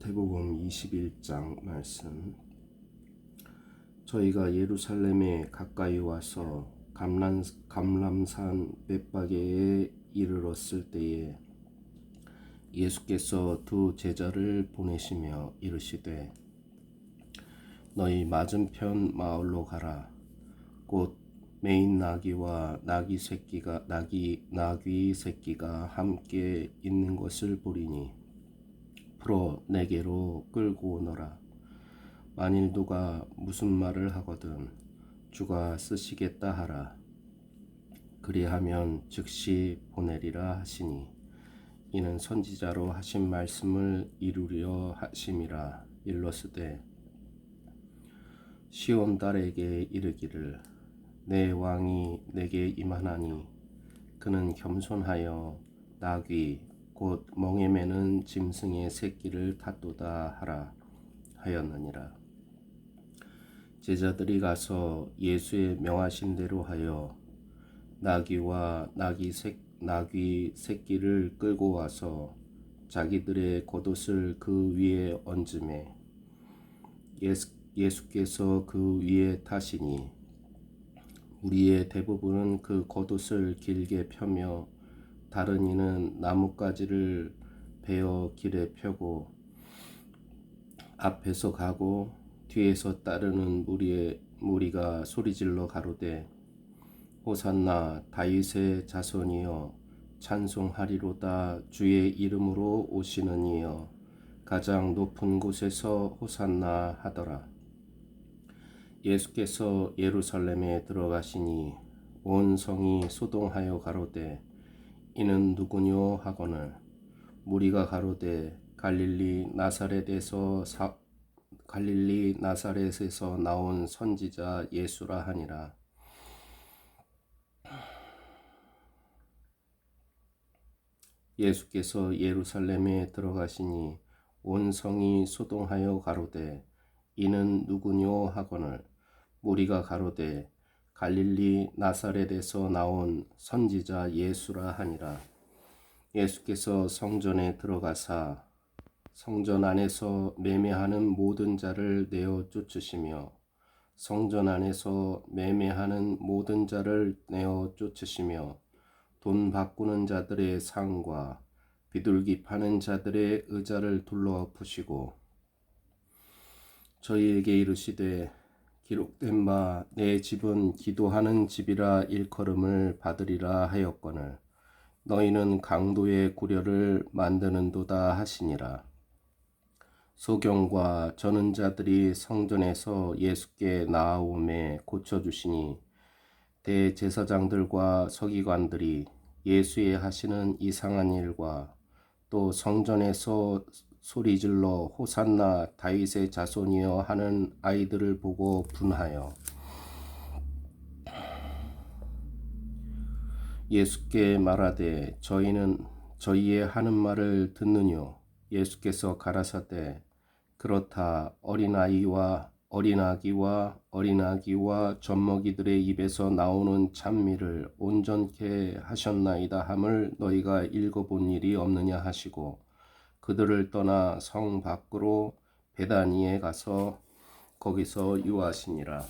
마태복음 21장 말씀. 저희가 예루살렘에 가까이 와서 감람산 벳바게에 이르렀을 때에 예수께서 두 제자를 보내시며 이르시되 너희 맞은편 마을로 가라. 곧 매인 나귀와 나귀 새끼가 함께 있는 것을 보리니 풀어 내게로 끌고 오너라. 만일 누가 무슨 말을 하거든 주가 쓰시겠다 하라. 그리하면 즉시 보내리라 하시니 이는 선지자로 하신 말씀을 이루려 하심이라. 일러스되 시온 딸에게 이르기를 내 왕이 내게 임하나니 그는 겸손하여 나귀 곧 멍에 매는 짐승의 새끼를 탔도다 하라 하였느니라. 제자들이 가서 예수의 명하신 대로 하여 나귀와 나귀 새끼를 끌고 와서 자기들의 겉옷을 그 위에 얹음에 예수께서 그 위에 타시니 우리의 대부분은 그 겉옷을 길게 펴며 다른 이는 나뭇가지를 베어 길에 펴고 앞에서 가고 뒤에서 따르는 무리가 소리질러 가로되 호산나 다윗의 자손이여 찬송하리로다. 주의 이름으로 오시는 이여 가장 높은 곳에서 호산나 하더라. 예수께서 예루살렘에 들어가시니 온 성이 소동하여 가로되 이는 누구뇨 하거늘 무리가 가로되 갈릴리 나사렛에서 나온 선지자 예수라 하니라. 예수께서 예루살렘에 들어가시니 온 성이 소동하여 가로되 이는 누구뇨 하거늘 무리가 가로되 갈릴리 나사렛에서 나온 선지자 예수라 하니라. 예수께서 성전에 들어가사 성전 안에서 매매하는 모든 자를 내어 쫓으시며 돈 바꾸는 자들의 상과 비둘기 파는 자들의 의자를 둘러 엎으시고 저희에게 이르시되 기록된 바 내 집은 기도하는 집이라 일컬음을 받으리라 하였거늘 너희는 강도의 구려를 만드는도다 하시니라. 소경과 저는 자들이 성전에서 예수께 나아오매 고쳐주시니 대제사장들과 서기관들이 예수의 하시는 이상한 일과 또 성전에서 소리질러 호산나 다윗의 자손이여 하는 아이들을 보고 분하여 예수께 말하되 저희의 하는 말을 듣느뇨. 예수께서 가라사대 그렇다. 어린아기와 젖먹이들의 입에서 나오는 찬미를 온전케 하셨나이다 함을 너희가 읽어본 일이 없느냐 하시고 그들을 떠나 성 밖으로 베다니에 가서 거기서 유하시니라.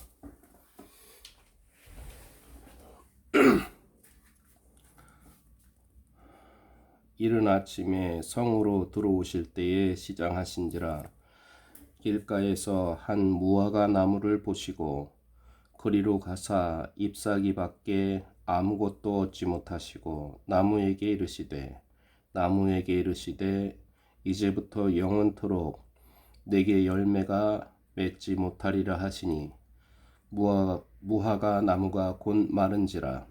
이른 아침에 성으로 들어오실 때에 시장하신지라. 길가에서 한 무화과 나무를 보시고 그리로 가사 잎사귀 밖에 아무것도 얻지 못하시고 나무에게 이르시되 이제부터 영원토록 내게 열매가 맺지 못하리라 하시니 무화과 나무가 곧 마른지라.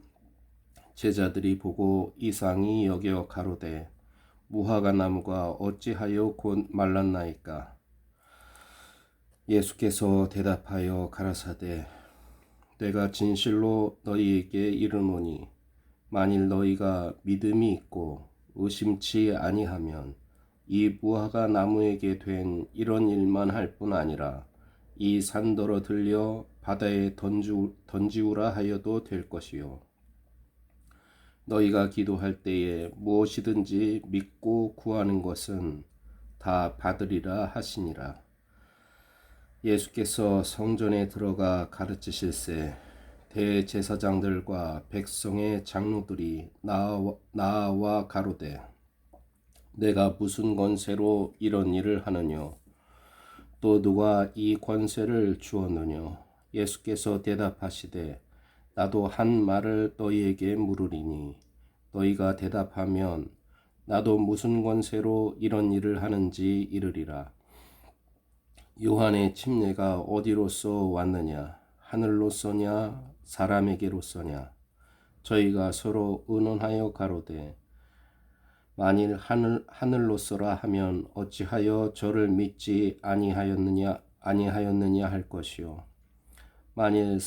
제자들이 보고 이상히 여겨 가로되 무화과 나무가 어찌하여 곧 말랐나이까. 예수께서 대답하여 가라사대 내가 진실로 너희에게 이르노니 만일 너희가 믿음이 있고 의심치 아니하면 이 무화과 나무에게 된 이런 일만 할 뿐 아니라 이 산더러 들려 바다에 던지우라 하여도 될 것이요. 너희가 기도할 때에 무엇이든지 믿고 구하는 것은 다 받으리라 하시니라. 예수께서 성전에 들어가 가르치실세 대제사장들과 백성의 장로들이 나와 가로되 내가 무슨 권세로 이런 일을 하느뇨 또 누가 이 권세를 주었느뇨. 예수께서 대답하시되 나도 한 말을 너희에게 물으리니 너희가 대답하면 나도 무슨 권세로 이런 일을 하는지 이르리라. 요한의 침례가 어디로서 왔느냐? 하늘로서냐? 사람에게로서냐? 저희가 서로 의논하여 가로되 만일 하늘로서라 하면 어찌하여 저를 믿지 아니하였느냐 할 것이요. 만일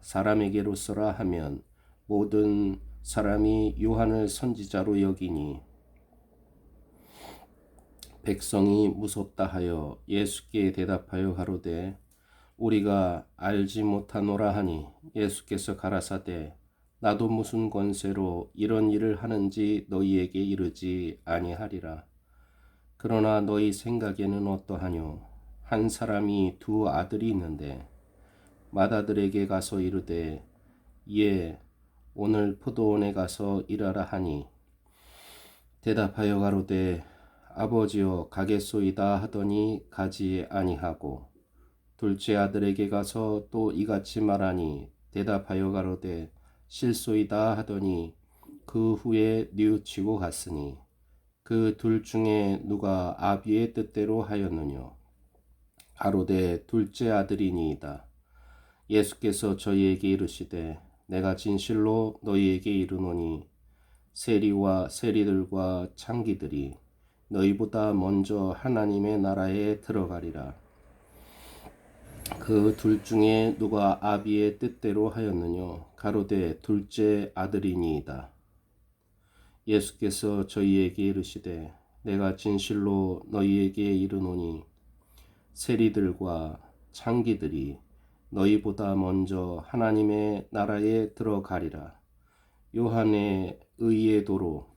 사람에게로서라 하면 모든 사람이 요한을 선지자로 여기니 백성이 무섭다 하여 예수께 대답하여 가로되 우리가 알지 못하노라 하니 예수께서 가라사대 나도 무슨 권세로 이런 일을 하는지 너희에게 이르지 아니하리라. 그러나 너희 생각에는 어떠하뇨? 한 사람이 두 아들이 있는데 맏아들에게 가서 이르되 예 오늘 포도원에 가서 일하라 하니 대답하여 가로되 아버지여 가겠소이다 하더니 가지 아니하고 둘째 아들에게 가서 또 이같이 말하니 대답하여 가로되 실소이다 하더니 그 후에 뉘우치고 갔으니 그 둘 중에 누가 아비의 뜻대로 하였느뇨? 가로되 둘째 아들이니이다. 예수께서 저희에게 이르시되 내가 진실로 너희에게 이르노니 세리들과 창기들이 너희보다 먼저 하나님의 나라에 들어가리라. 그 둘 중에 누가 아비의 뜻대로 하였느뇨? 가로되 둘째 아들이니이다. 예수께서 저희에게 이르시되 내가 진실로 너희에게 이르노니 세리들과 창기들이 너희보다 먼저 하나님의 나라에 들어가리라. 요한이 의의 도로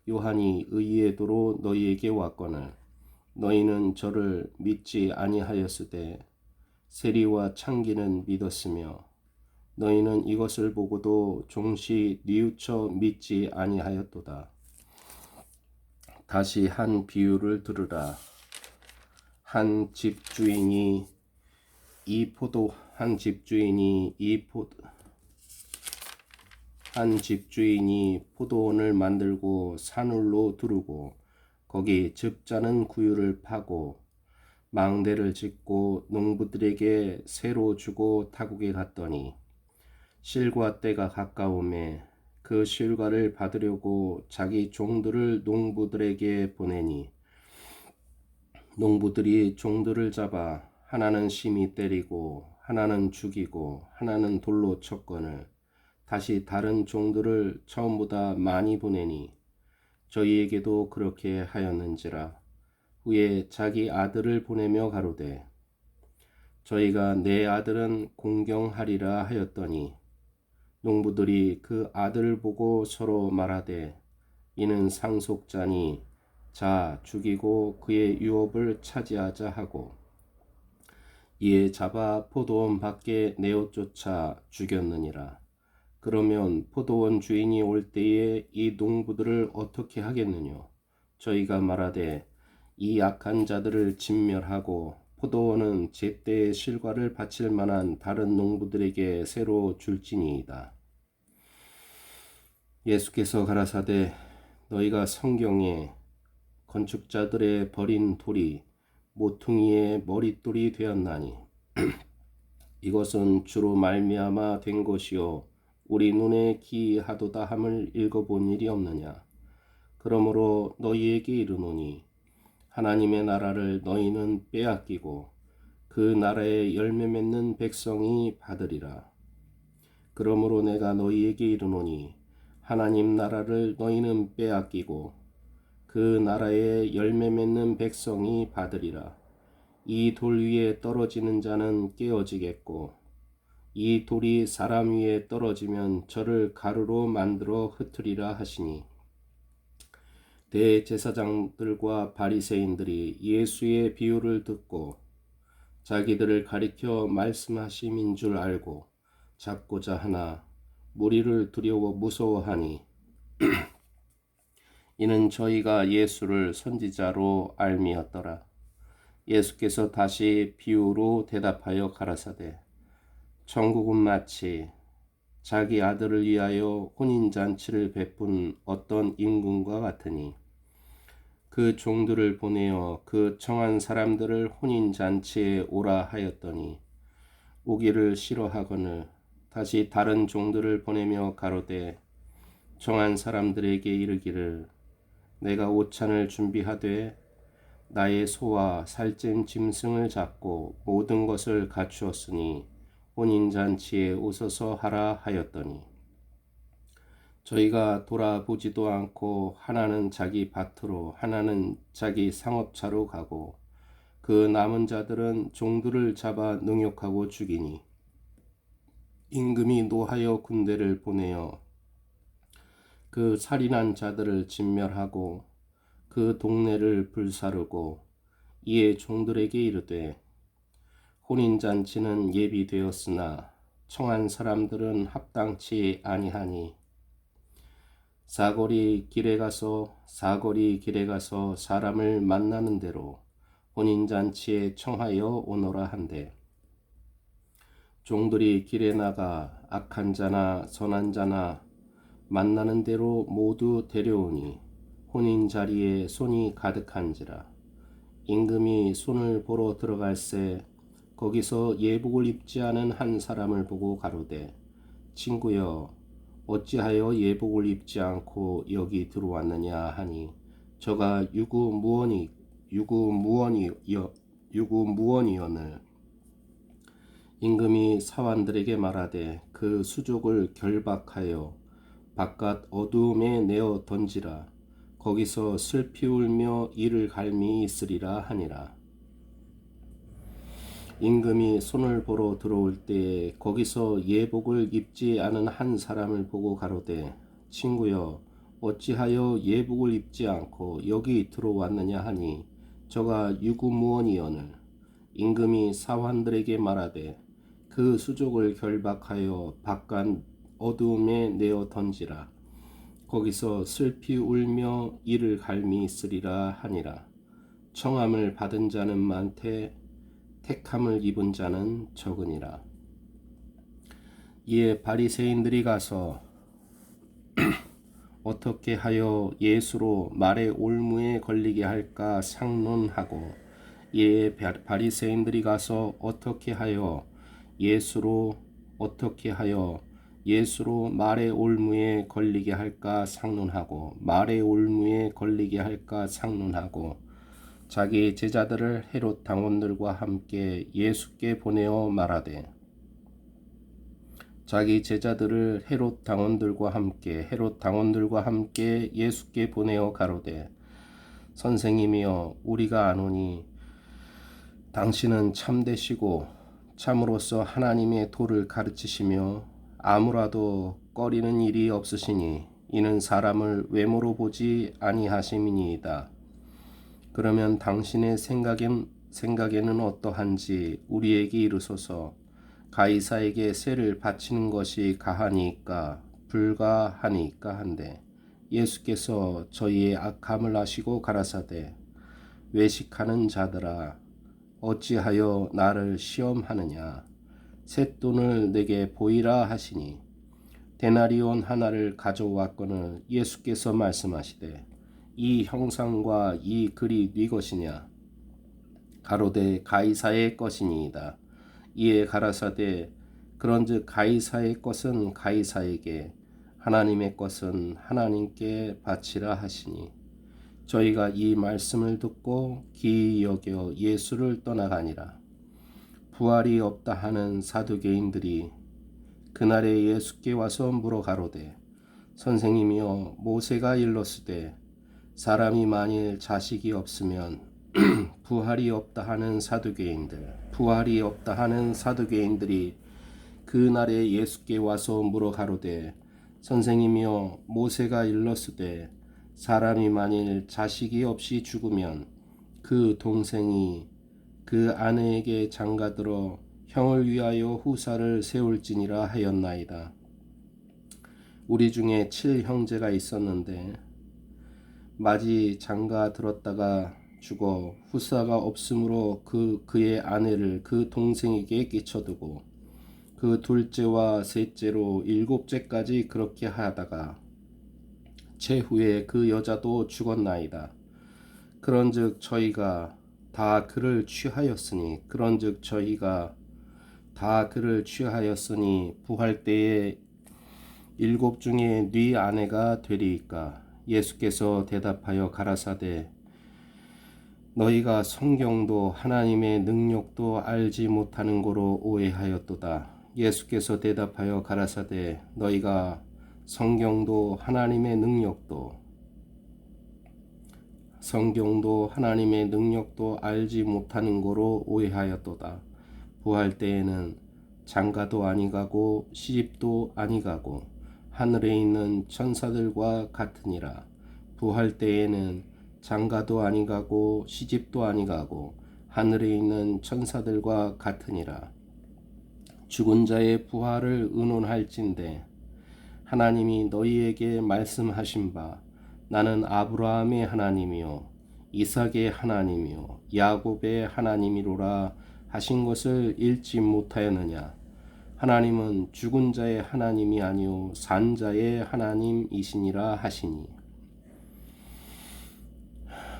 너희에게 왔거늘 너희는 저를 믿지 아니하였으되 세리와 창기는 믿었으며 너희는 이것을 보고도 종시 뉘우쳐 믿지 아니하였도다. 다시 한 비유를 들으라. 한 집주인이 포도원을 만들고 산울로 두르고 거기 즙자는 구유를 파고 망대를 짓고 농부들에게 새로 주고 타국에 갔더니 실과 때가 가까우매 그 실과를 받으려고 자기 종들을 농부들에게 보내니 농부들이 종들을 잡아 하나는 심히 때리고 하나는 죽이고 하나는 돌로 쳤거늘 다시 다른 종들을 처음보다 많이 보내니 저희에게도 그렇게 하였는지라. 후에 자기 아들을 보내며 가로되 저희가 내 아들은 공경하리라 하였더니 농부들이 그 아들을 보고 서로 말하되 이는 상속자니 자 죽이고 그의 유업을 차지하자 하고 이에 잡아 포도원 밖에 내어 쫓아 죽였느니라. 그러면 포도원 주인이 올 때에 이 농부들을 어떻게 하겠느냐? 저희가 말하되 이 악한 자들을 진멸하고 포도원은 제때의 실과를 바칠 만한 다른 농부들에게 새로 줄지니이다. 예수께서 가라사대 너희가 성경에 건축자들의 버린 돌이 모퉁이의 머릿돌이 되었나니 이것은 주로 말미암아 된 것이요 우리 눈에 기이하도다 함을 읽어본 일이 없느냐. 그러므로 너희에게 이르노니 하나님의 나라를 너희는 빼앗기고 그 나라에 열매 맺는 백성이 받으리라. 그러므로 내가 너희에게 이르노니 하나님 나라를 너희는 빼앗기고 그 나라에 열매 맺는 백성이 받으리라. 이 돌 위에 떨어지는 자는 깨어지겠고 이 돌이 사람 위에 떨어지면 저를 가루로 만들어 흩으리라 하시니 대제사장들과 바리새인들이 예수의 비유를 듣고 자기들을 가리켜 말씀하심인 줄 알고 잡고자 하나 무리를 두려워 무서워하니 이는 저희가 예수를 선지자로 알미었더라. 예수께서 다시 비유로 대답하여 가라사대 천국은 마치 자기 아들을 위하여 혼인잔치를 베푼 어떤 임금과 같으니 그 종들을 보내어 그 청한 사람들을 혼인잔치에 오라 하였더니 오기를 싫어하거늘 다시 다른 종들을 보내며 가로되 청한 사람들에게 이르기를 내가 오찬을 준비하되 나의 소와 살찐 짐승을 잡고 모든 것을 갖추었으니 혼인잔치에 오소서 하라 하였더니 저희가 돌아보지도 않고 하나는 자기 밭으로 하나는 자기 상업차로 가고 그 남은 자들은 종들을 잡아 능욕하고 죽이니 임금이 노하여 군대를 보내어 그 살인한 자들을 진멸하고 그 동네를 불사르고 이에 종들에게 이르되 혼인잔치는 예비되었으나 청한 사람들은 합당치 아니하니 사거리 길에 가서 사람을 만나는 대로 혼인잔치에 청하여 오너라 한대 종들이 길에 나가 악한 자나 선한 자나 만나는 대로 모두 데려오니 혼인 자리에 손이 가득한지라 임금이 손을 보러 들어갈새 거기서 예복을 입지 않은 한 사람을 보고 가로되 친구여 어찌하여 예복을 입지 않고 여기 들어왔느냐 하니 저가 유구무원이오늘 임금이 사환들에게 말하되 그 수족을 결박하여 바깥 어두움에 내어 던지라 거기서 슬피 울며 이를 갈미 있으리라 하니라. 임금이 손을 보러 들어올 때에 거기서 예복을 입지 않은 한 사람을 보고 가로되 친구여 어찌하여 예복을 입지 않고 여기 들어왔느냐 하니 저가 유구무원이오늘 임금이 사환들에게 말하되 그 수족을 결박하여 바깥 어두움에 내어 던지라 거기서 슬피 울며 이를 갈미 있으리라 하니라. 청함을 받은 자는 많되 택함을 입은 자는 적으니라. 이에 바리새인들이 가서 어떻게 하여 예수로 말의 올무에 걸리게 할까 상론하고 이에 바리새인들이 가서 어떻게 하여 예수로 말의 올무에 걸리게 할까 상론하고 말의 올무에 걸리게 할까 상론하고 자기 제자들을 헤롯 당원들과 함께 예수께 보내어 말하되 자기 제자들을 헤롯 당원들과 함께 예수께 보내어 가로되 선생님이여 우리가 아노니 당신은 참되시고 참으로서 하나님의 도를 가르치시며 아무라도 꺼리는 일이 없으시니 이는 사람을 외모로 보지 아니하심이니이다. 그러면 당신의 생각에는 어떠한지 우리에게 이르소서. 가이사에게 세를 바치는 것이 가하니까 불가하니까 한데 예수께서 저희의 악함을 아시고 가라사대 외식하는 자들아 어찌하여 나를 시험하느냐 셋돈을 내게 보이라 하시니 데나리온 하나를 가져왔거늘 예수께서 말씀하시되 이 형상과 이 글이 네 것이냐 가로되 가이사의 것이니이다. 이에 가라사대 그런즉 가이사의 것은 가이사에게 하나님의 것은 하나님께 바치라 하시니 저희가 이 말씀을 듣고 기이 여겨 예수를 떠나가니라. 부활이 없다 하는 사두개인들이 그날에 예수께 와서 물어 가로되 선생님이여 모세가 일렀으되 사람이 만일 자식이 없으면 부활이 없다 하는 사두개인들이 그날에 예수께 와서 물어 가로되 선생님이여 모세가 일렀으되 사람이 만일 자식이 없이 죽으면 그 동생이 그 아내에게 장가들어 형을 위하여 후사를 세울지니라 하였나이다. 우리 중에 7형제가 있었는데 마지 장가 들었다가 죽어 후사가 없으므로 그의 아내를 그 동생에게 끼쳐두고 그 둘째와 셋째로 7째까지 그렇게 하다가 제후에 그 여자도 죽었나이다. 그런즉 저희가 다 그를 취하였으니 부할 때에 7 중에 네 아내가 되리이까. 예수께서 대답하여 가라사대 너희가 성경도 하나님의 능력도 알지 못하는 거로 오해하였도다. 예수께서 대답하여 가라사대 너희가 성경도 하나님의 능력도 알지 못하는 거로 오해하였도다. 부할 때에는 장가도 아니가고 시집도 아니가고 하늘에 있는 천사들과 같으니라. 부할 때에는 장가도 아니가고 시집도 아니가고 하늘에 있는 천사들과 같으니라. 죽은 자의 부활을 의논할진대 하나님이 너희에게 말씀하신 바 나는 아브라함의 하나님이요 이삭의 하나님이요 야곱의 하나님이로라 하신 것을 읽지 못하였느냐. 하나님은 죽은 자의 하나님이 아니요 산 자의 하나님이시니라 하시니.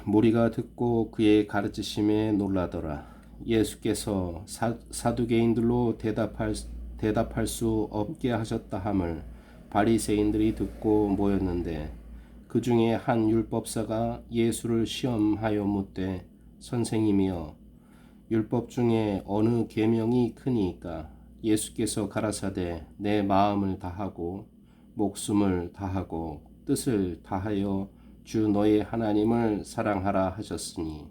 무리가 듣고 그의 가르치심에 놀라더라. 예수께서 사두개인들로 대답할 수 없게 하셨다 함을 바리새인들이 듣고 모였는데 그 중에 한 율법사가 예수를 시험하여 묻되 선생님이여 율법 중에 어느 계명이 크니이까. 예수께서 가라사대 내 마음을 다하고 목숨을 다하고 뜻을 다하여 주 너의 하나님을 사랑하라 하셨으니.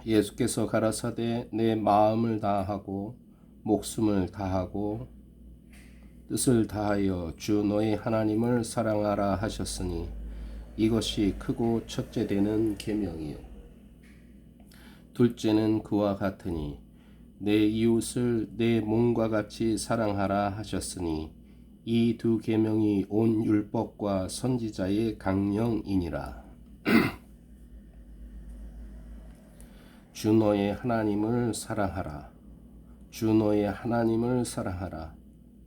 예수께서 가라사대 내 마음을 다하고 목숨을 다하고 뜻을 다하여 주 너의 하나님을 사랑하라 하셨으니 이것이 크고 첫째 되는 계명이요 둘째는 그와 같으니 내 이웃을 내 몸과 같이 사랑하라 하셨으니 이 두 계명이 온 율법과 선지자의 강령이니라. 주 너의 하나님을 사랑하라. 주 너의 하나님을 사랑하라.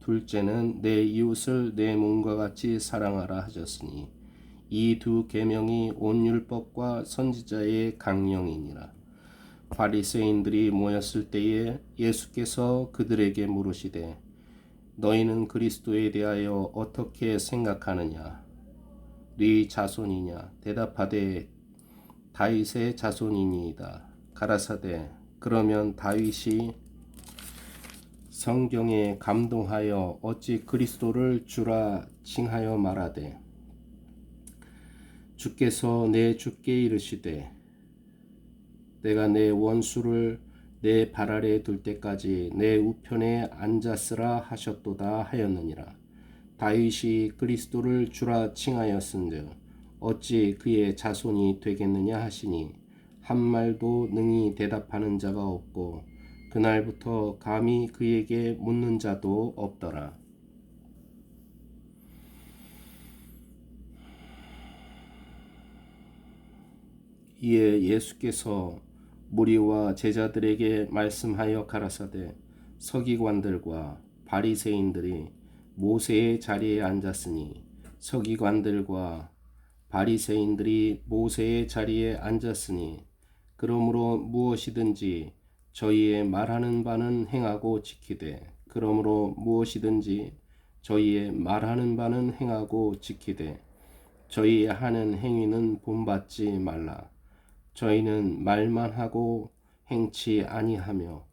둘째는 내 이웃을 내 몸과 같이 사랑하라 하셨으니 이 두 계명이 온 율법과 선지자의 강령이니라. 바리새인들이 모였을 때에 예수께서 그들에게 물으시되 너희는 그리스도에 대하여 어떻게 생각하느냐? 네 자손이냐? 대답하되 다윗의 자손이니이다. 가라사대 그러면 다윗이 성경에 감동하여 어찌 그리스도를 주라 칭하여 말하되 주께서 내 주께 이르시되 내가 내 원수를 내 발 아래 둘 때까지 내 우편에 앉았으라 하셨도다 하였느니라. 다윗이 그리스도를 주라 칭하였은즉 어찌 그의 자손이 되겠느냐 하시니 한 말도 능히 대답하는 자가 없고 그날부터 감히 그에게 묻는 자도 없더라. 이에 예수께서 무리와 제자들에게 말씀하여 가라사대 서기관들과 바리새인들이 모세의 자리에 앉았으니 서기관들과 바리새인들이 모세의 자리에 앉았으니 그러므로 무엇이든지 저희의 말하는 바는 행하고 지키되 저희의 하는 행위는 본받지 말라. 저희는 말만 하고 행치 아니하며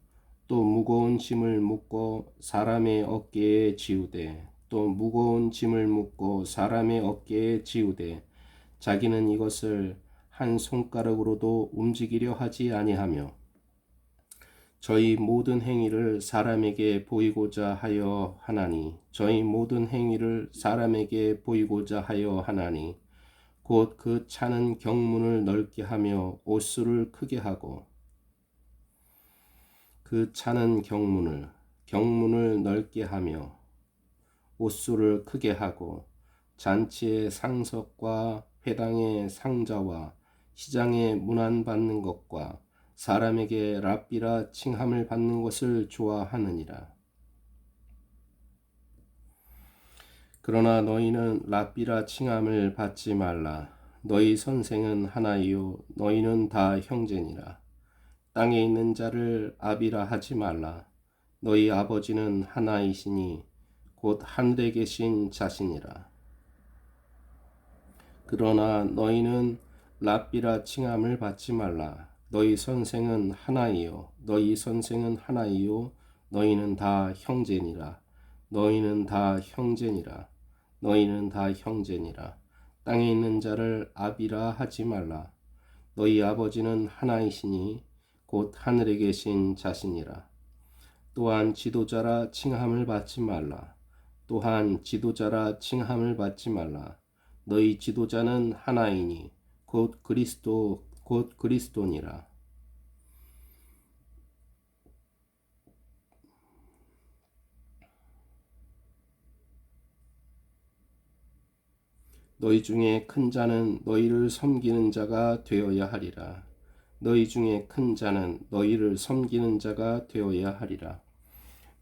또 무거운 짐을 묶고 사람의 어깨에 지우되 자기는 이것을 한 손가락으로도 움직이려 하지 아니하며 저희 모든 행위를 사람에게 보이고자 하여 하나니 저희 모든 행위를 사람에게 보이고자 하여 하나니 곧 그 차는 경문을 넓게 하며 옷수를 크게 하고 그 차는 경문을 넓게 하며 옷수를 크게 하고 잔치의 상석과 회당의 상자와 시장에 문안 받는 것과 사람에게 랍비라 칭함을 받는 것을 좋아하느니라. 그러나 너희는 랍비라 칭함을 받지 말라. 너희 선생은 하나이요 너희는 다 형제니라. 땅에 있는 자를 아비라 하지 말라. 너희 아버지는 하나이시니 곧 하늘에 계신 자시니라. 그러나 너희는 랍비라 칭함을 받지 말라. 너희 선생은 하나이요 너희 선생은 하나이요 너희는 다 형제니라. 너희는 다 형제니라. 너희는 다 형제니라. 땅에 있는 자를 아비라 하지 말라. 너희 아버지는 하나이시니 곧 하늘에 계신 자시니라. 또한 지도자라 칭함을 받지 말라. 또한 지도자라 칭함을 받지 말라. 너희 지도자는 하나이니 곧 그리스도니라. 너희 중에 큰 자는 너희를 섬기는 자가 되어야 하리라. 너희 중에 큰 자는 너희를 섬기는 자가 되어야 하리라.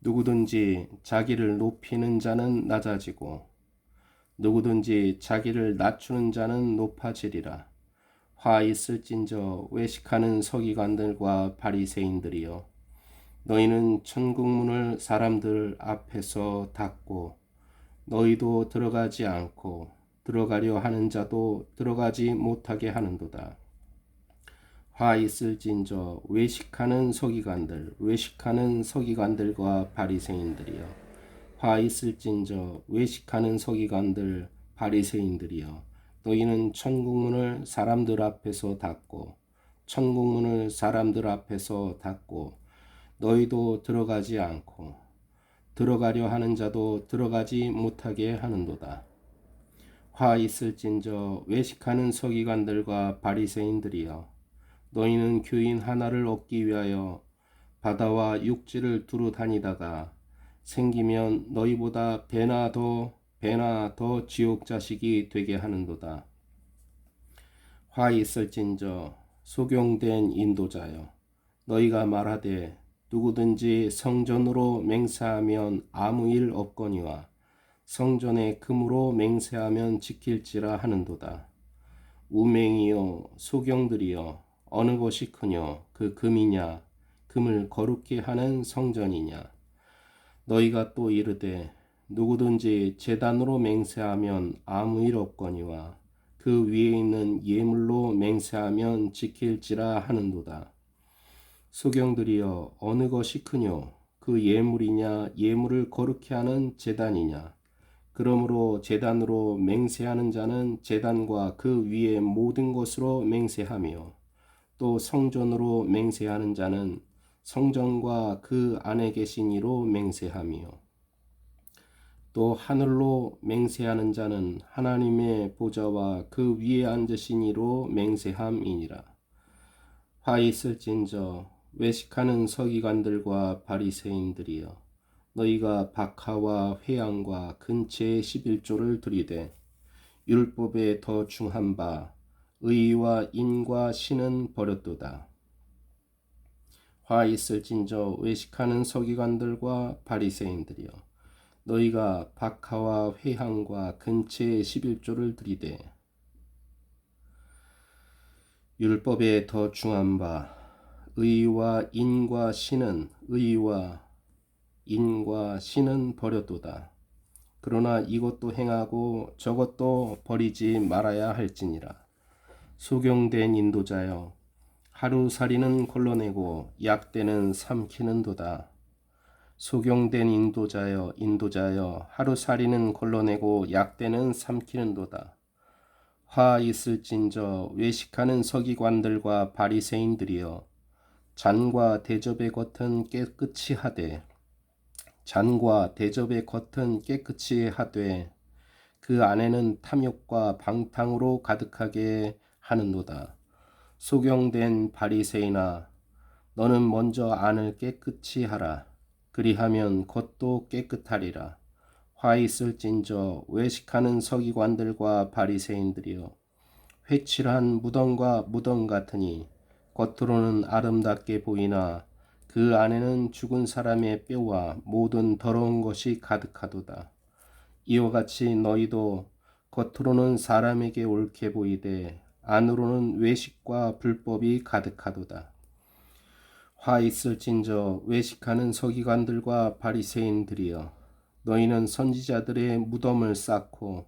누구든지 자기를 높이는 자는 낮아지고 누구든지 자기를 낮추는 자는 높아지리라. 화 있을진저 외식하는 서기관들과 바리새인들이여, 너희는 천국문을 사람들 앞에서 닫고 너희도 들어가지 않고 들어가려 하는 자도 들어가지 못하게 하는도다. 화 있을진저 외식하는 서기관들과 바리새인들이여, 화 있을진저 외식하는 서기관들 바리새인들이여, 너희는 천국문을 사람들 앞에서 닫고 너희도 들어가지 않고 들어가려 하는 자도 들어가지 못하게 하는도다. 화 있을진저 외식하는 서기관들과 바리새인들이여, 너희는 교인 하나를 얻기 위하여 바다와 육지를 두루 다니다가 생기면 너희보다 배나 더 지옥 자식이 되게 하는도다. 화 있을진저 소경된 인도자여, 너희가 말하되 누구든지 성전으로 맹세하면 아무 일 없거니와 성전에 금으로 맹세하면 지킬지라 하는도다. 우맹이여 소경들이여, 어느 것이 크뇨? 그 금이냐? 금을 거룩히 하는 성전이냐? 너희가 또 이르되 누구든지 제단으로 맹세하면 아무 일 없거니와 그 위에 있는 예물로 맹세하면 지킬지라 하는도다. 소경들이여, 어느 것이 크뇨? 그 예물이냐? 예물을 거룩히 하는 제단이냐? 그러므로 제단으로 맹세하는 자는 제단과 그 위의 모든 것으로 맹세하며, 또 성전으로 맹세하는 자는 성전과 그 안에 계신 이로 맹세하며, 또 하늘로 맹세하는 자는 하나님의 보좌와 그 위에 앉으신 이로 맹세함이니라. 화 있을진저 외식하는 서기관들과 바리새인들이여, 너희가 박하와 회양과 근체의 11조를 들이되 율법에 더 중한 바 의와 인과 신은 버렸도다. 화 있을진저 외식하는 서기관들과 바리새인들이여, 너희가 박하와 회향과 근체의 11조를 들이되 율법에 더 중한 바 의와 인과 신은 버렸도다. 그러나 이것도 행하고 저것도 버리지 말아야 할지니라. 소경된 인도자여, 하루살이는 걸러내고 약대는 삼키는도다. 소경된 인도자여, 하루살이는 걸러내고 약대는 삼키는도다. 화 있을진저 외식하는 서기관들과 바리새인들이여, 잔과 대접의 겉은 깨끗이 하되 잔과 대접의 겉은 깨끗이 하되 그 안에는 탐욕과 방탕으로 가득하게 하는도다. 소경된 바리새인아, 너는 먼저 안을 깨끗이 하라. 그리하면 겉도 깨끗하리라. 화 있을진저 외식하는 서기관들과 바리새인들이여, 회칠한 무덤과 무덤 같으니 겉으로는 아름답게 보이나 그 안에는 죽은 사람의 뼈와 모든 더러운 것이 가득하도다. 이와 같이 너희도 겉으로는 사람에게 옳게 보이되 안으로는 외식과 불법이 가득하도다. 화 있을진저 외식하는 서기관들과 바리새인들이여, 너희는 선지자들의 무덤을 쌓고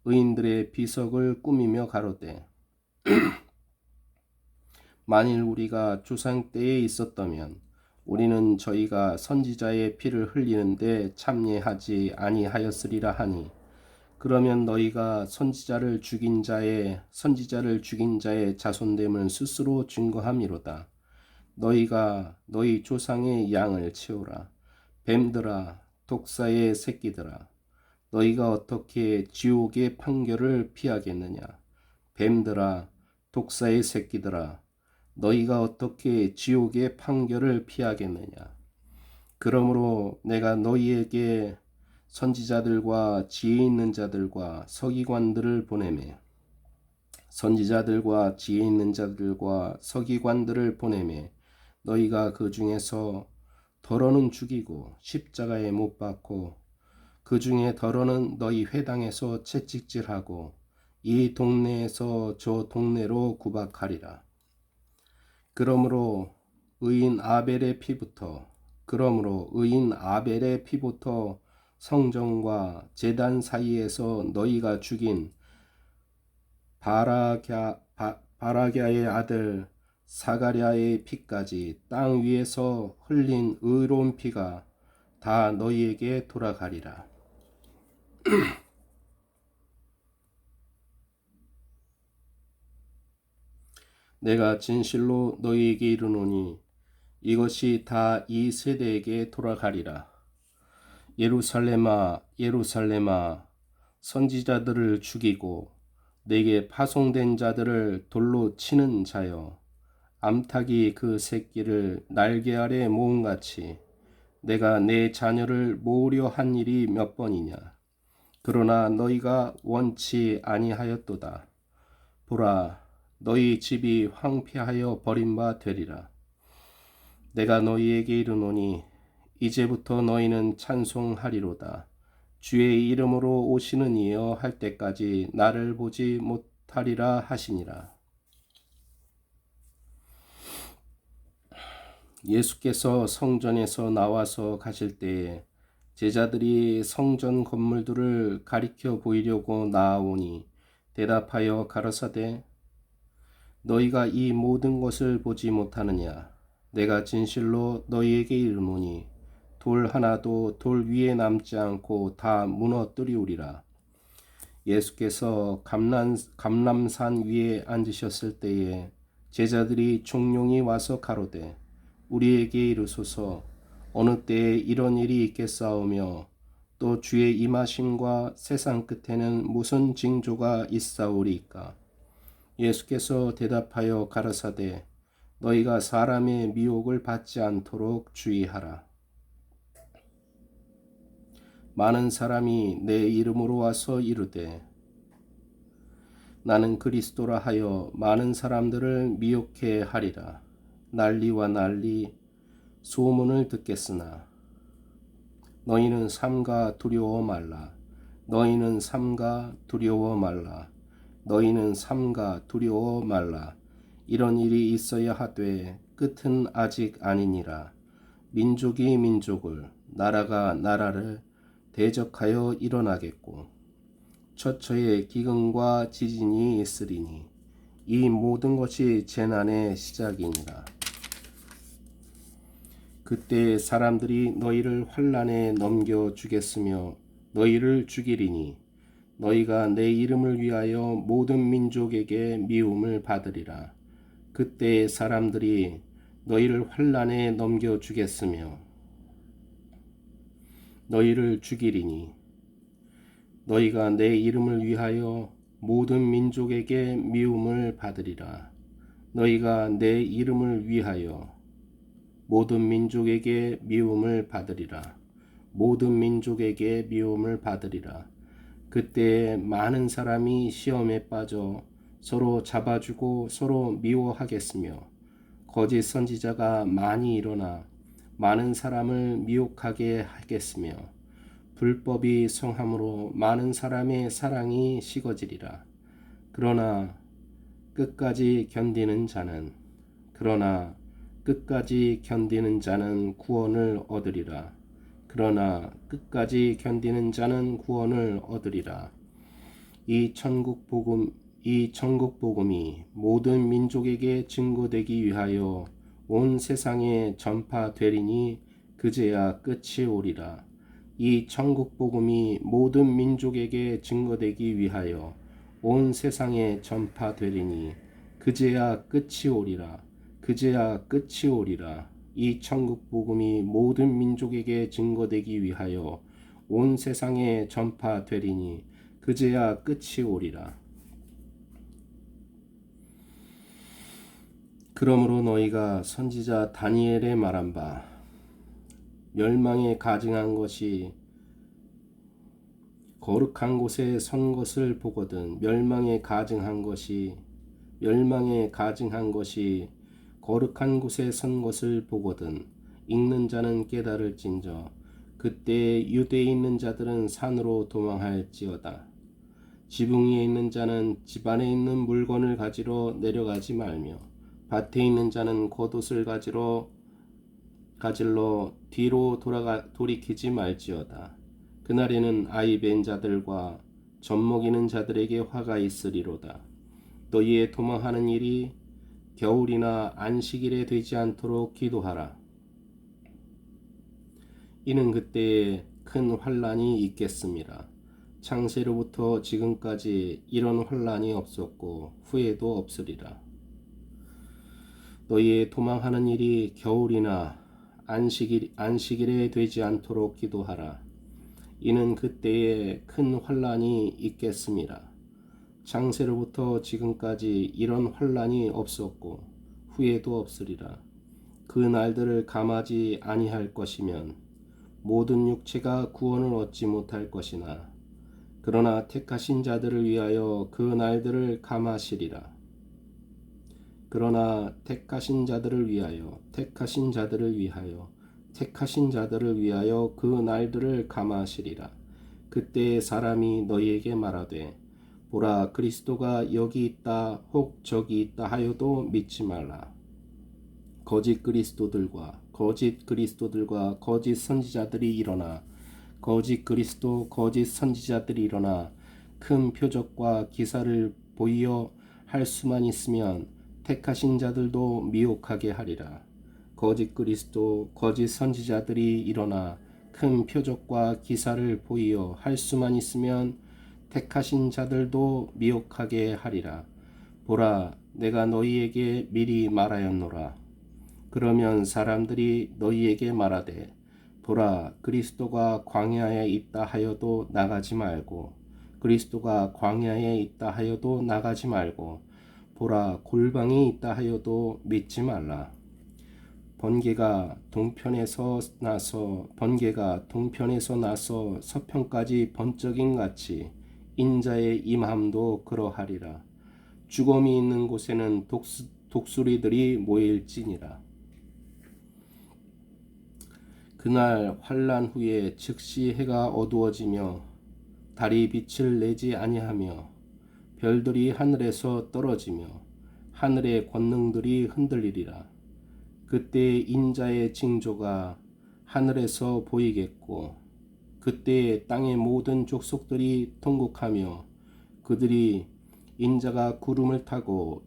의인들의 비석을 꾸미며 가로되, 만일 우리가 조상 때에 있었다면 우리는 저희가 선지자의 피를 흘리는데 참여하지 아니하였으리라 하니, 그러면 너희가 선지자를 죽인 자의 자손됨을 스스로 증거함이로다. 너희가 너희 조상의 양을 치우라. 뱀들아, 독사의 새끼들아, 너희가 어떻게 지옥의 판결을 피하겠느냐? 뱀들아, 독사의 새끼들아, 너희가 어떻게 지옥의 판결을 피하겠느냐? 그러므로 내가 너희에게 선지자들과 지혜 있는 자들과 서기관들을 보내매, 선지자들과 지혜 있는 자들과 서기관들을 보내매, 너희가 그 중에서 더러는 죽이고 십자가에 못 박고, 그 중에 더러는 너희 회당에서 채찍질하고 이 동네에서 저 동네로 구박하리라. 그러므로 의인 아벨의 피부터 성전과 제단 사이에서 너희가 죽인 바라갸의 아들 사가랴의 피까지 땅 위에서 흘린 의로운 피가 다 너희에게 돌아가리라. 내가 진실로 너희에게 이르노니 이것이 다 이 세대에게 돌아가리라. 예루살렘아, 예루살렘아, 선지자들을 죽이고 내게 파송된 자들을 돌로 치는 자여, 암탉이 그 새끼를 날개 아래 모음같이 내가 내 자녀를 모으려 한 일이 몇 번이냐? 그러나 너희가 원치 아니하였도다. 보라, 너희 집이 황폐하여 버린 바 되리라. 내가 너희에게 이르노니 이제부터 너희는 찬송하리로다. 주의 이름으로 오시는 이여 할 때까지 나를 보지 못하리라 하시니라. 예수께서 성전에서 나와서 가실 때에 제자들이 성전 건물들을 가리켜 보이려고 나아오니 대답하여 가라사대, 너희가 이 모든 것을 보지 못하느냐? 내가 진실로 너희에게 이르노니 돌 하나도 돌 위에 남지 않고 다 무너뜨리우리라. 예수께서 감람산 위에 앉으셨을 때에 제자들이 종용이 와서 가로되, 우리에게 이르소서, 어느 때에 이런 일이 있겠사오며 또 주의 임하심과 세상 끝에는 무슨 징조가 있사오리까? 예수께서 대답하여 가라사대, 너희가 사람의 미혹을 받지 않도록 주의하라. 많은 사람이 내 이름으로 와서 이르되 나는 그리스도라 하여 많은 사람들을 미혹해 하리라. 난리와 난리 소문을 듣겠으나 너희는 삼가 두려워 말라. 너희는 삼가 두려워 말라. 너희는 삼가 두려워 말라. 이런 일이 있어야 하되 끝은 아직 아니니라. 민족이 민족을, 나라가 나라를 대적하여 일어나겠고 처처에 기근과 지진이 있으리니 이 모든 것이 재난의 시작이니라. 그때 사람들이 너희를 환난에 넘겨 주겠으며 너희를 죽이리니 너희가 내 이름을 위하여 모든 민족에게 미움을 받으리라. 그때 사람들이 너희를 환난에 넘겨 주겠으며 너희를 죽이리니 너희가 내 이름을 위하여 모든 민족에게 미움을 받으리라. 너희가 내 이름을 위하여 모든 민족에게 미움을 받으리라. 모든 민족에게 미움을 받으리라. 그때에 많은 사람이 시험에 빠져 서로 잡아주고 서로 미워하겠으며 거짓 선지자가 많이 일어나 많은 사람을 미혹하게 하겠으며 불법이 성함으로 많은 사람의 사랑이 식어지리라. 그러나 끝까지 견디는 자는 구원을 얻으리라. 그러나 끝까지 견디는 자는 구원을 얻으리라. 이 천국 복음이 모든 민족에게 증거되기 위하여 온 세상에 전파되리니 그제야 끝이 오리라. 이 천국 복음이 모든 민족에게 증거되기 위하여 온 세상에 전파되리니 그제야 끝이 오리라. 그제야 끝이 오리라. 이 천국 복음이 모든 민족에게 증거되기 위하여 온 세상에 전파되리니 그제야 끝이 오리라. 그러므로 너희가 선지자 다니엘의 말한 바 멸망에 가증한 것이 거룩한 곳에 선 것을 보거든 멸망에 가증한 것이 거룩한 곳에 선 것을 보거든 읽는 자는 깨달을진저 그때 유대에 있는 자들은 산으로 도망할지어다. 지붕 위에 있는 자는 집 안에 있는 물건을 가지러 내려가지 말며 밭에 있는 자는 겉옷을 가지러 뒤로 돌이키지 말지어다. 그날에는 아이 벤 자들과 젖먹이는 자들에게 화가 있으리로다. 너희의 도망하는 일이 겨울이나 안식일에 되지 않도록 기도하라. 이는 그때에 큰 환난이 있겠습니다. 창세로부터 지금까지 이런 환난이 없었고 후에도 없으리라. 너희의 도망하는 일이 겨울이나 안식일에 되지 않도록 기도하라. 이는 그때에 큰 환난이 있겠습니다. 창세로부터 지금까지 이런 환난이 없었고 후에도 없으리라. 그 날들을 감하지 아니할 것이면 모든 육체가 구원을 얻지 못할 것이나 그러나 택하신 자들을 위하여 그 날들을 감하시리라. 그러나 택하신 자들을 위하여 그 날들을 감하시리라. 그때 사람이 너희에게 말하되 보라 그리스도가 여기 있다 혹 저기 있다 하여도 믿지 말라. 거짓 그리스도들과 거짓 선지자들이 일어나 큰 표적과 기사를 보이어 할 수만 있으면 택하신 자들도 미혹하게 하리라. 거짓 선지자들이 일어나 큰 표적과 기사를 보이어 할 수만 있으면 택하신 자들도 미혹하게 하리라. 보라, 내가 너희에게 미리 말하였노라. 그러면 사람들이 너희에게 말하되, 보라, 그리스도가 광야에 있다 하여도 나가지 말고, 보라, 골방이 있다 하여도 믿지 말라. 번개가 동편에서 나서 서편까지 번쩍임 같이 인자의 임함도 그러하리라. 죽음이 있는 곳에는 독수리들이 모일지니라. 그날 환난 후에 즉시 해가 어두워지며 달이 빛을 내지 아니하며 별들이 하늘에서 떨어지며 하늘의 권능들이 흔들리리라. 그때 인자의 징조가 하늘에서 보이겠고 그때 땅의 모든 족속들이 통곡하며 그들이 인자가 구름을 타고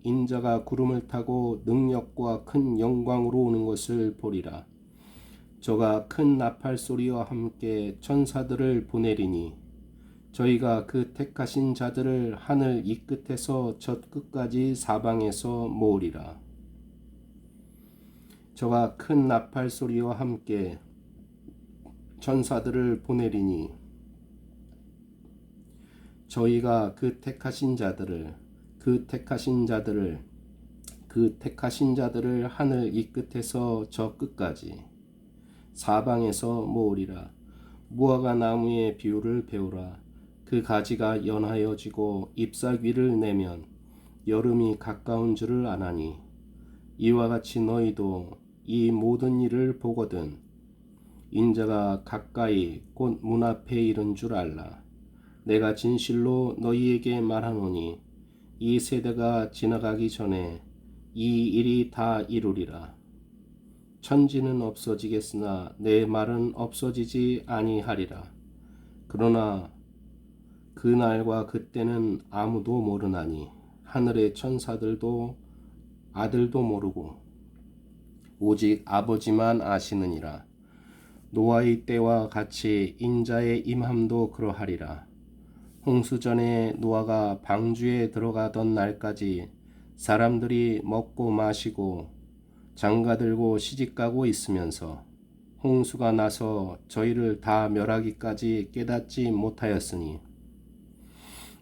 능력과 큰 영광으로 오는 것을 보리라. 저가 큰 나팔 소리와 함께 천사들을 보내리니 저희가 그 택하신 자들을 하늘 이 끝에서 저 끝까지 사방에서 모으리라. 저가 큰 나팔 소리와 함께 전사들을 보내리니 저희가 그 택하신 자들을 하늘 이 끝에서 저 끝까지 사방에서 모으리라. 무화과 나무의 비유를 배우라. 그 가지가 연하여지고 잎사귀를 내면 여름이 가까운 줄을 아나니 이와 같이 너희도 이 모든 일을 보거든 인자가 가까이 곧 문 앞에 이른 줄 알라. 내가 진실로 너희에게 말하노니 이 세대가 지나가기 전에 이 일이 다 이루리라. 천지는 없어지겠으나 내 말은 없어지지 아니하리라. 그러나 그 날과 그때는 아무도 모르나니 하늘의 천사들도 아들도 모르고 오직 아버지만 아시느니라. 노아의 때와 같이 인자의 임함도 그러하리라. 홍수 전에 노아가 방주에 들어가던 날까지 사람들이 먹고 마시고 장가들고 시집가고 있으면서 홍수가 나서 저희를 다 멸하기까지 깨닫지 못하였으니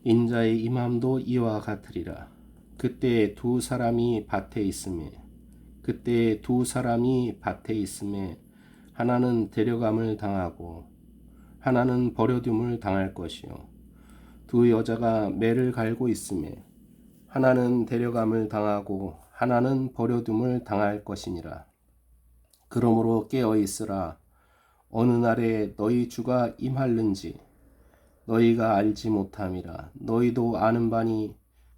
인자의 임함도 이와 같으리라. 그때 두 사람이 밭에 있음에 하나는 데려감을 당하고 하나는 버려둠을 당할 것이요 두 여자가 매를 갈고 있음에 하나는 데려감을 당하고 하나는 버려둠을 당할 것이니라. 그러므로 깨어 있으라. 어느 날에 너희 주가 임할는지 너희가 알지 못함이라. 너희도 아는 바니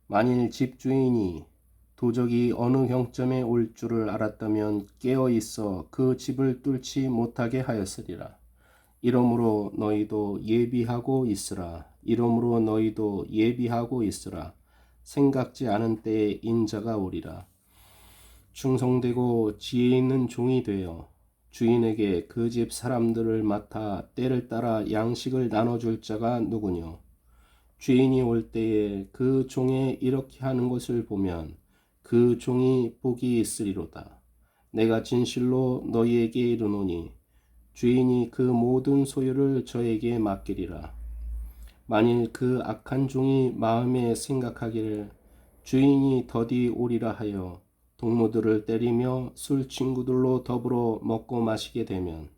만일 집주인이 도적이 어느 경점에 올 줄을 알았다면 깨어 있어 그 집을 뚫지 못하게 하였으리라. 이러므로 너희도 예비하고 있으라. 생각지 않은 때에 인자가 오리라. 충성되고 지혜 있는 종이 되어 주인에게 그 집 사람들을 맡아 때를 따라 양식을 나눠줄 자가 누구뇨? 주인이 올 때에 그 종의 이렇게 하는 것을 보면 그 종이 복이 있으리로다. 내가 진실로 너희에게 이르노니 주인이 그 모든 소유를 저에게 맡기리라. 만일 그 악한 종이 마음에 생각하기를 주인이 더디 오리라 하여 동무들을 때리며 술 친구들로 더불어 먹고 마시게 되면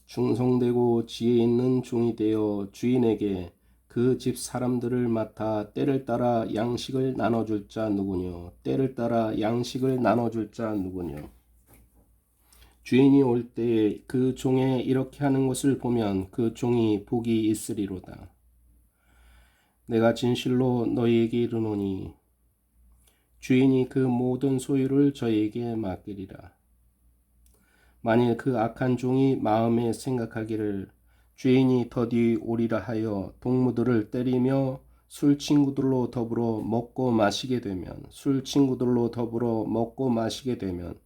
충성되고 지혜 있는 종이 되어 주인에게 그 집 사람들을 맡아 때를 따라 양식을 나눠줄 자 누구뇨? 주인이 올 때에 그 종의 이렇게 하는 것을 보면 그 종이 복이 있으리로다. 내가 진실로 너희에게 이르노니 주인이 그 모든 소유를 저에게 맡기리라. 만일 그 악한 종이 마음에 생각하기를 주인이 더디 오리라 하여 동무들을 때리며 술 친구들로 더불어 먹고 마시게 되면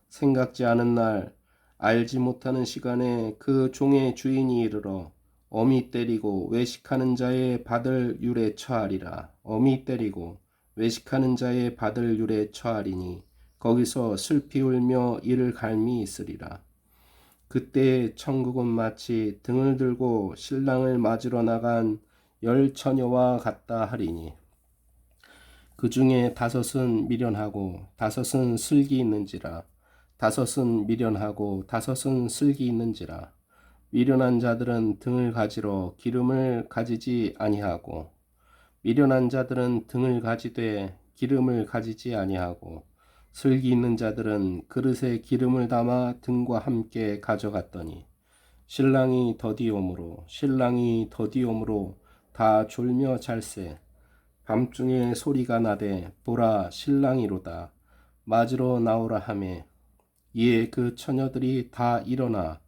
생각지 않은 날 알지 못하는 시간에 그 종의 주인이 이르러 엄히 때리고 외식하는 자의 받을 율에 처하리니 거기서 슬피 울며 이를 갈미 있으리라. 그때 천국은 마치 등을 들고 신랑을 맞으러 나간 10 처녀와 같다 하리니 그 중에 5은 미련하고 5은 슬기 있는지라. 미련한 자들은 등을 가지러 기름을 가지지 아니하고 슬기 있는 자들은 그릇에 기름을 담아 등과 함께 가져갔더니 신랑이 더디오므로 다 졸며 잘세 밤중에 소리가 나되 보라 신랑이로다 맞으러 나오라 하매 이에 그 처녀들이 다 일어나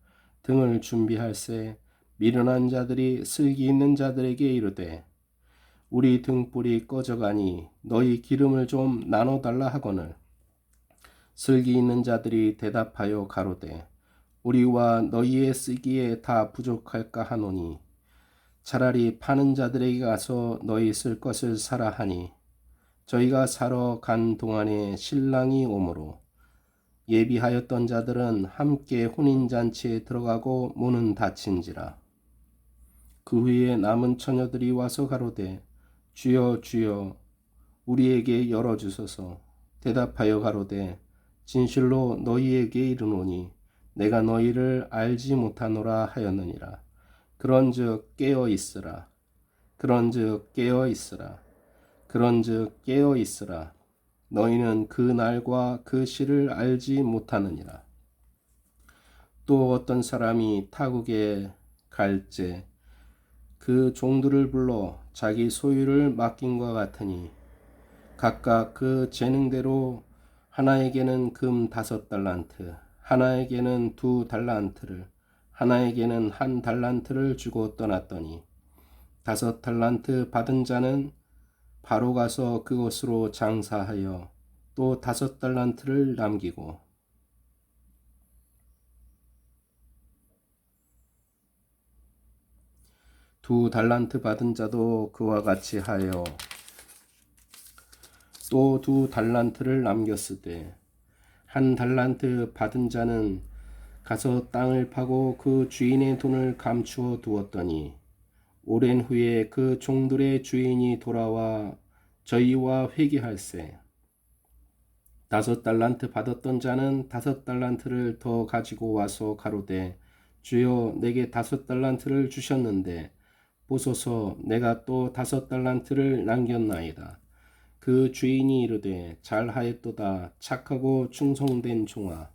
등을 준비할세 미련한 자들이 슬기 있는 자들에게 이르되 우리 등불이 꺼져가니 너희 기름을 좀 나눠달라 하거늘 슬기 있는 자들이 대답하여 가로되 우리와 너희의 쓰기에 다 부족할까 하노니 차라리 파는 자들에게 가서 너희 쓸 것을 사라 하니 저희가 사러 간 동안에 신랑이 오므로 예비하였던 자들은 함께 혼인잔치에 들어가고 문은 닫힌지라. 그 후에 남은 처녀들이 와서 가로되 주여 주여 우리에게 열어주소서. 대답하여 가로되 진실로 너희에게 이르노니 내가 너희를 알지 못하노라 하였느니라. 그런즉 깨어 있으라. 그런즉 깨어 있으라. 그런즉 깨어 있으라. 너희는 그 날과 그 시를 알지 못하느니라. 또 어떤 사람이 타국에 갈제 그 종들을 불러 자기 소유를 맡김과 같으니 각각 그 재능대로 하나에게는 금 5달란트, 하나에게는 2달란트를, 하나에게는 1달란트를 주고 떠났더니 5달란트 받은 자는 바로 가서 그곳으로 장사하여 또 5달란트를 남기고 2달란트 받은 자도 그와 같이 하여 또 2달란트를 남겼으되 1달란트 받은 자는 가서 땅을 파고 그 주인의 돈을 감추어 두었더니 오랜 후에 그 종들의 주인이 돌아와 저희와 회개할세 5달란트 받았던 자는 5달란트를 더 가지고 와서 가로되 주여 내게 5달란트를 주셨는데 보소서 내가 또 5달란트를 남겼나이다. 그 주인이 이르되 잘하였도다 착하고 충성된 종아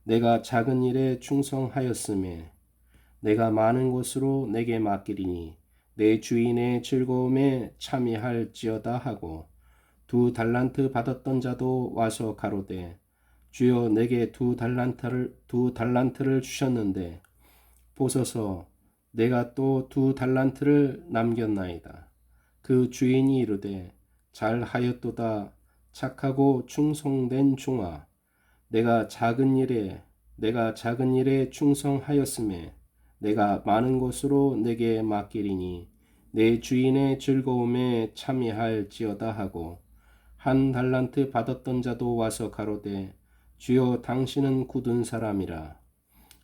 내가 작은 일에 충성하였음에 내가 많은 것으로 내게 맡기리니 내 주인의 즐거움에 참여할지어다 하고 2달란트 받았던 자도 와서 가로되 주여 내게 2달란트를 주셨는데 보소서 내가 또 2달란트를 남겼나이다. 그 주인이 이르되 잘하였도다 착하고 충성된 종아 내가 작은 일에 충성하였음에 내가 많은 것으로 내게 맡기리니 내 주인의 즐거움에 참여할지어다 하고 1달란트 받았던 자도 와서 가로되 주여 당신은 굳은 사람이라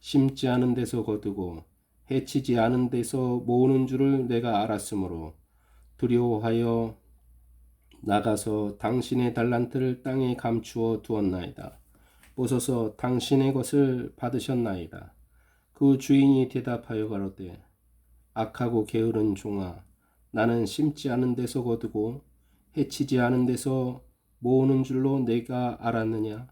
심지 않은 데서 거두고 해치지 않은 데서 모으는 줄을 내가 알았으므로 두려워하여 나가서 당신의 달란트를 땅에 감추어 두었나이다. 보소서 당신의 것을 받으셨나이다. 그 주인이 대답하여 가로되 악하고 게으른 종아 나는 심지 않은 데서 거두고 해치지 않은 데서 모으는 줄로 내가 알았느냐?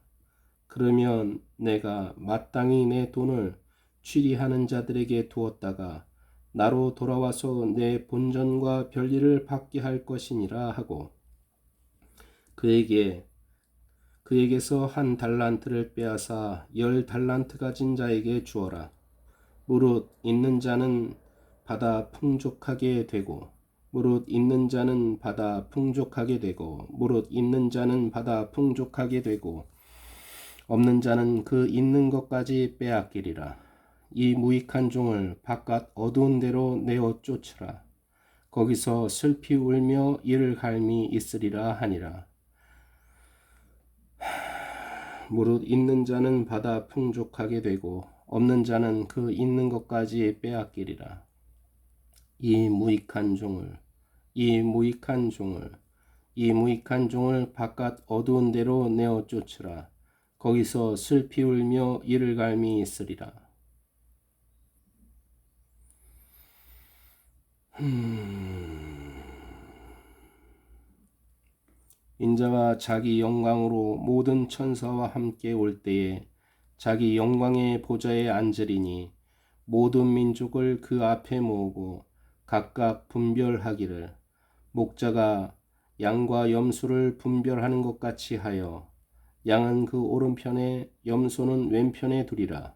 그러면 내가 마땅히 내 돈을 취리하는 자들에게 두었다가 나로 돌아와서 내 본전과 별일을 받게 할 것이니라 하고 그에게서 1달란트를 빼앗아 10달란트 가진 자에게 주어라. 무릇 있는 자는 받아 풍족하게 되고 무릇 있는 자는 받아 풍족하게 되고 무릇 있는 자는 받아 풍족하게 되고 없는 자는 그 있는 것까지 빼앗기리라. 이 무익한 종을 바깥 어두운 데로 내어 쫓으라. 거기서 슬피 울며 이를 갈미 있으리라 하니라. 무릇 있는 자는 받아 풍족하게 되고 없는 자는 그 있는 것까지 빼앗기리라. 이 무익한 종을 바깥 어두운 데로 내어 쫓으라. 거기서 슬피 울며 이를 갈미 있으리라. 인자가 자기 영광으로 모든 천사와 함께 올 때에 자기 영광의 보좌에 앉으리니 모든 민족을 그 앞에 모으고 각각 분별하기를 목자가 양과 염소를 분별하는 것 같이 하여 양은 그 오른편에 염소는 왼편에 두리라.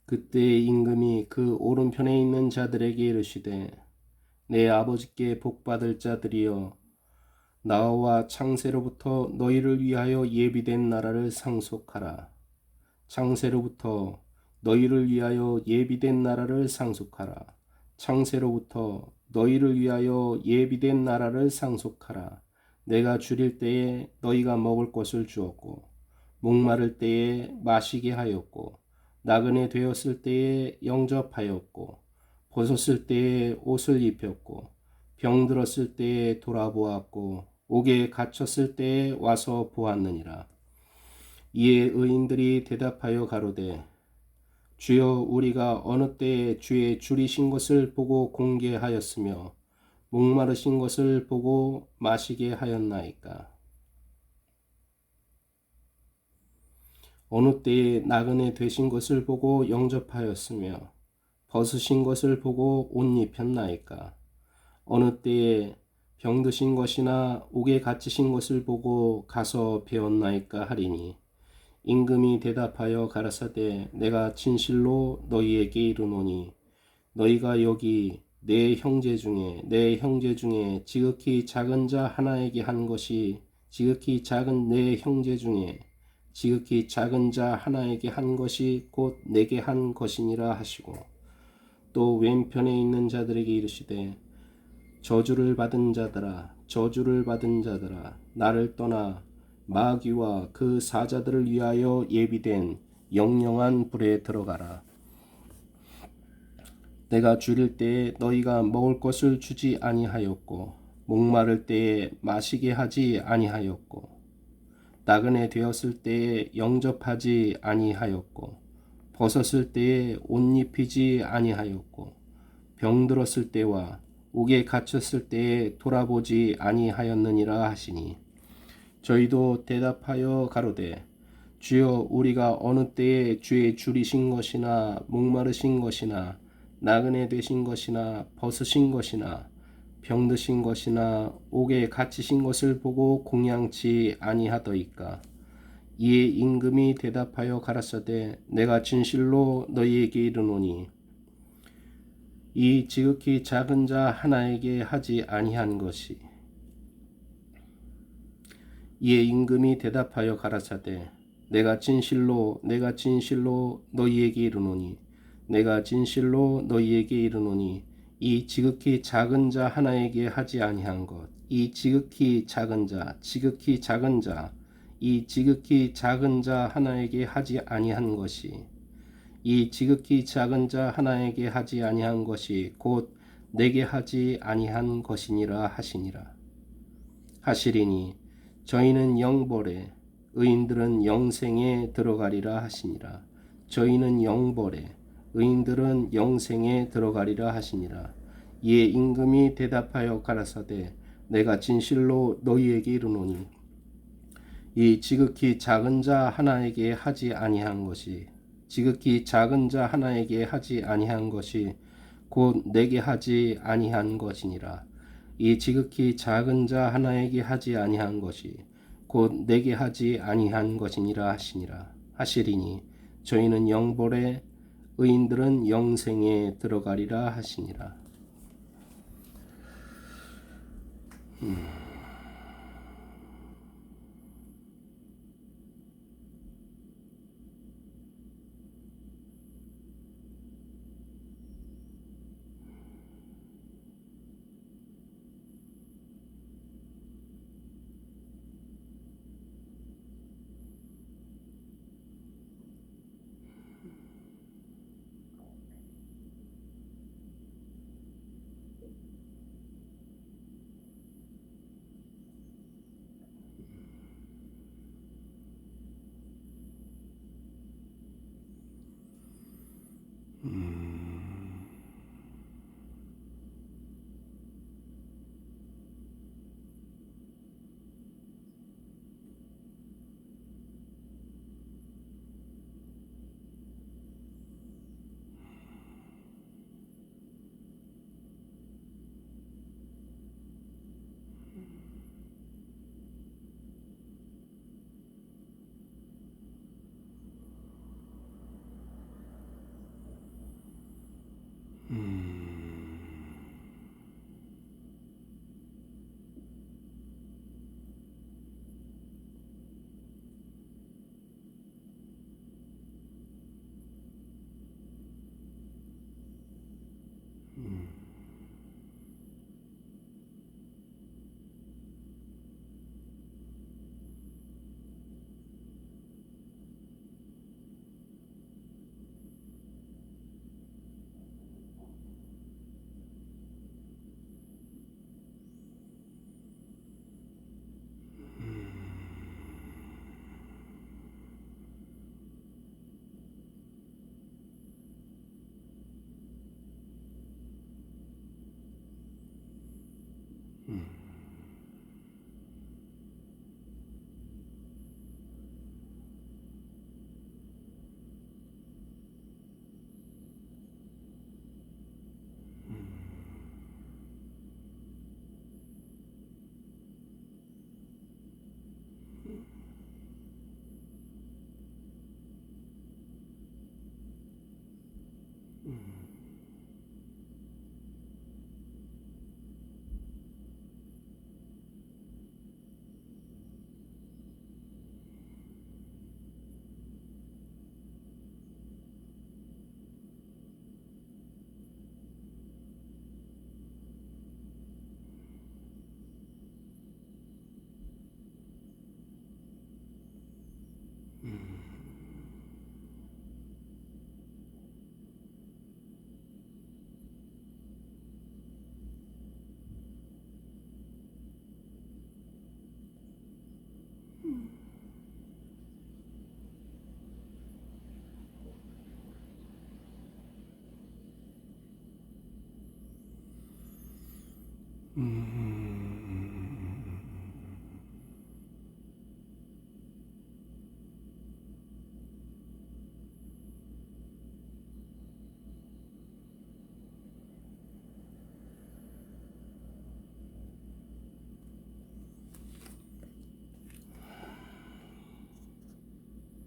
그때의 임금이 그 오른편에 있는 자들에게 이르시되 내 아버지께 복받을 자들이여 나와 창세로부터 너희를 위하여 예비된 나라를 상속하라. 창세로부터 너희를 위하여 예비된 나라를 상속하라. 창세로부터 너희를 위하여 예비된 나라를 상속하라. 내가 줄일 때에 너희가 먹을 것을 주었고 목마를 때에 마시게 하였고 나그네 되었을 때에 영접하였고 벗었을 때에 옷을 입혔고 병들었을 때에 돌아보았고 옥에 갇혔을 때에 와서 보았느니라. 이에 의인들이 대답하여 가로되 주여 우리가 어느 때에 주의 줄이신 것을 보고 공개하였으며 목마르신 것을 보고 마시게 하였나이까. 어느 때에 나그네 되신 것을 보고 영접하였으며 벗으신 것을 보고 옷 입혔나이까. 어느 때에 병드신 것이나 옥에 갇히신 것을 보고 가서 배웠나이까 하리니 임금이 대답하여 가라사대 내가 진실로 너희에게 이르노니 너희가 여기 내 형제 중에 지극히 작은 자 하나에게 한 것이 지극히 작은 내 형제 중에 지극히 작은 자 하나에게 한 것이 곧 내게 한 것이니라 하시고 또 왼편에 있는 자들에게 이르시되 저주를 받은 자들아 나를 떠나 마귀와 그 사자들을 위하여 예비된 영영한 불에 들어가라. 내가 줄일 때에 너희가 먹을 것을 주지 아니하였고 목마를 때에 마시게 하지 아니하였고 나그네 되었을 때에 영접하지 아니하였고 벗었을 때에 옷 입히지 아니하였고 병들었을 때와 옥에 갇혔을 때에 돌아보지 아니하였느니라 하시니 저희도 대답하여 가로되 주여 우리가 어느 때에 주의 줄이신 것이나 목마르신 것이나 나그네 되신 것이나 벗으신 것이나 병드신 것이나 옥에 갇히신 것을 보고 공양치 아니하더이까. 이에 임금이 대답하여 가라사대 내가 진실로 너희에게 이르노니 이 지극히 작은 자 하나에게 하지 아니한 것이 이에 임금이 대답하여 가라사대 내가 진실로 너희에게 이르노니 이 지극히 작은 자 하나에게 하지 아니한 것 이 지극히 작은 자 하나에게 하지 아니한 것이 이 지극히 작은 자 하나에게 하지 아니한 것이 곧 내게 하지 아니한 것이니라 하시리니 저희는 영벌에 의인들은 영생에 들어가리라 하시니라. 이에 임금이 대답하여 가라사대 내가 진실로 너희에게 이르노니 이 지극히 작은 자 하나에게 하지 아니한 것이 곧 내게 하지 아니한 것이니라. 이 지극히 작은 자 하나에게 하지 아니한 것이 곧 내게 하지 아니한 것이니라 하시리니 저희는 영벌에 의인들은 영생에 들어가리라 하시니라.